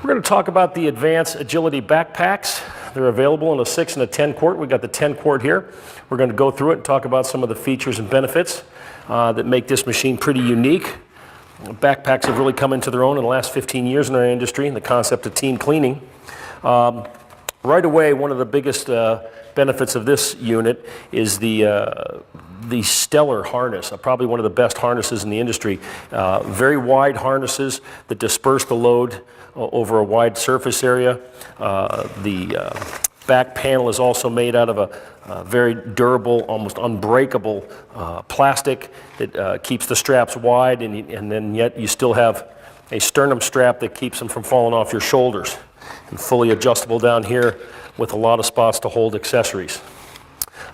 We're going to talk about the advanced agility backpacks. They're available in a 6 and a 10 quart. We've got the 10 quart here. We're going to go through it and talk about some of the features and benefits that make this machine pretty unique. Backpacks have really come into their own in the last 15 years in our industry, and the concept of team cleaning. Right away, one of the biggest benefits of this unit is the stellar harness, probably one of the best harnesses in the industry. Very wide harnesses that disperse the load over a wide surface area. The back panel is also made out of a very durable, almost unbreakable plastic that keeps the straps wide, and then yet you still have a sternum strap that keeps them from falling off your shoulders, and fully adjustable down here with a lot of spots to hold accessories.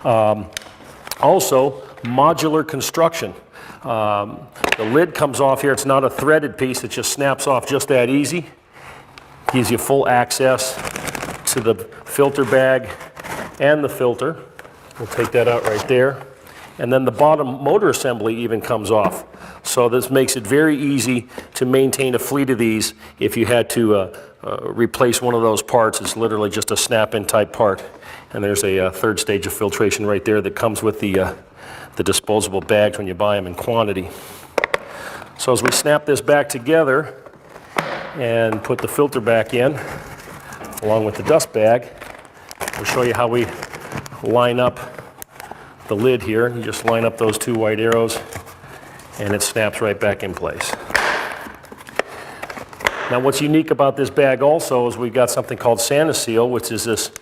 Also, modular construction. The lid comes off here. It's not a threaded piece. It just snaps off just that easy. Gives you full access to the filter bag and the filter. We'll take that out right there. And then the bottom motor assembly even comes off. So this makes it very easy to maintain a fleet of these. If you had to replace one of those parts, it's literally just a snap-in type part. And there's a third stage of filtration right there that comes with the disposable bags when you buy them in quantity. So as we snap this back together and put the filter back in, along with the dust bag, we'll show you how we line up the lid here. You just line up those two white arrows and it snaps right back in place. Now what's unique about this bag also is we've got something called SaniSeal, which is this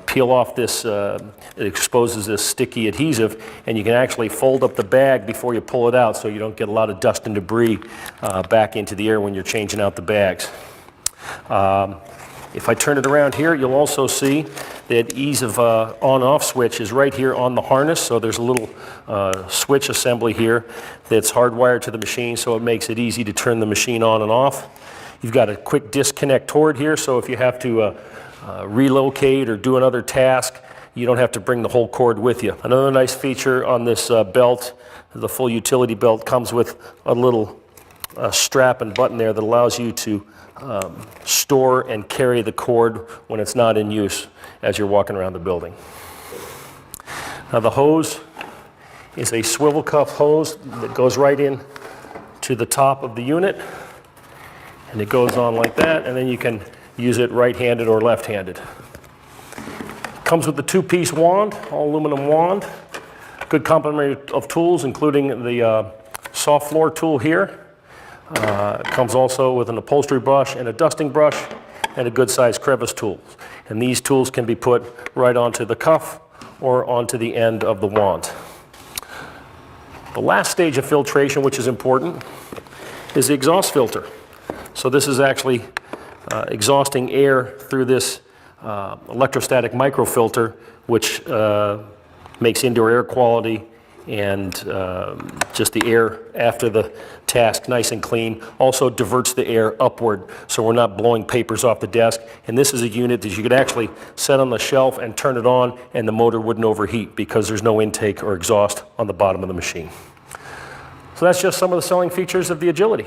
peel off this, it exposes this sticky adhesive, and you can actually fold up the bag before you pull it out so you don't get a lot of dust and debris back into the air when you're changing out the bags. If I turn it around here, you'll also see that ease of on-off switch is right here on the harness. So there's a little switch assembly here that's hardwired to the machine, so it makes it easy to turn the machine on and off. You've got a quick disconnect toward here, so if you have to relocate or do another task, you don't have to bring the whole cord with you. Another nice feature on this belt, the full utility belt, comes with a little strap and button there that allows you to store and carry the cord when it's not in use as you're walking around the building. Now the hose is a swivel cuff hose that goes right in to the top of the unit, and it goes on like that, and then you can use it right-handed or left-handed. Comes with the two-piece wand, all aluminum wand. Good complement of tools, including the soft floor tool here. It comes also with an upholstery brush and a dusting brush and a good-sized crevice tool. And these tools can be put right onto the cuff or onto the end of the wand. The last stage of filtration, which is important, is the exhaust filter. So this is actually exhausting air through this electrostatic microfilter, which makes indoor air quality and just the air after the task nice and clean. Also diverts the air upward, so we're not blowing papers off the desk. And this is a unit that you could actually set on the shelf and turn it on, and the motor wouldn't overheat because there's no intake or exhaust on the bottom of the machine. So that's just some of the selling features of the Agility.